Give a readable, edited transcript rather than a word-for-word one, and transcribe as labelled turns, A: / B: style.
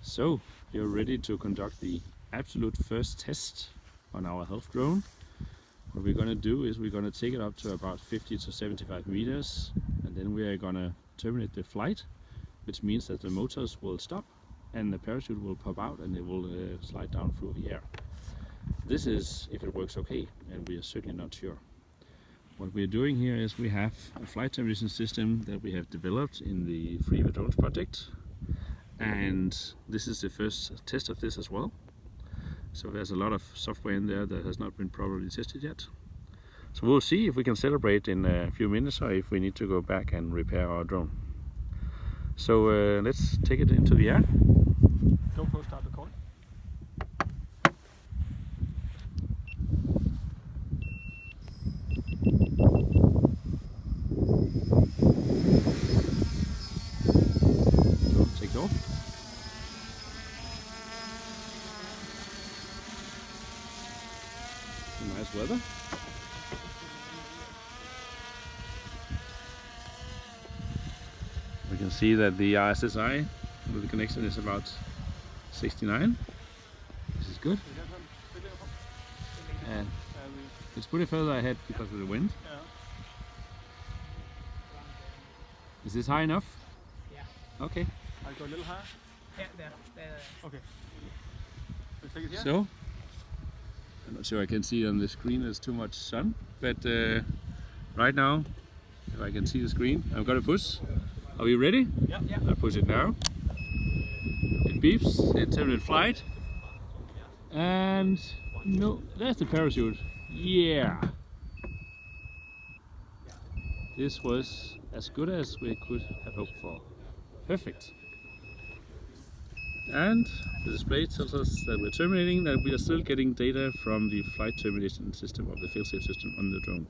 A: So you're ready to conduct the absolute first test on our health drone. What we're going to do is we're going to take it up to about 50 to 75 meters, and then we are going to terminate the flight, which means that the motors will stop and the parachute will pop out and it will slide down through the air. This is if it works okay, and we are certainly not sure. What we are doing here is we have a flight termination system that we have developed in the Free the Drones project, and this is the first test of this as well. So there's a lot of software in there that has not been properly tested yet. So we'll see if we can celebrate in a few minutes or if we need to go back and repair our drone. So let's take it into the air.
B: GoPro start recording.
A: Drone takes off. Nice weather. We can see that the RSSI with the connection is about 69. This is good. And it's pretty further ahead because of the wind. Is this high enough?
C: Yeah.
A: Okay.
B: I'll go a little higher.
C: Yeah, there.
B: Okay. Let's take it here.
A: So, I'm not sure I can see on the screen, there's too much sun, but right now, if I can see the screen, I'm gonna push. Are we ready?
B: Yeah.
A: I push it now. It beeps, it terminates flight. And no, there's the parachute. Yeah! This was as good as we could have hoped for. Perfect. And the display tells us that we're terminating, that we are still getting data from the flight termination system of the Failsafe system on the drone.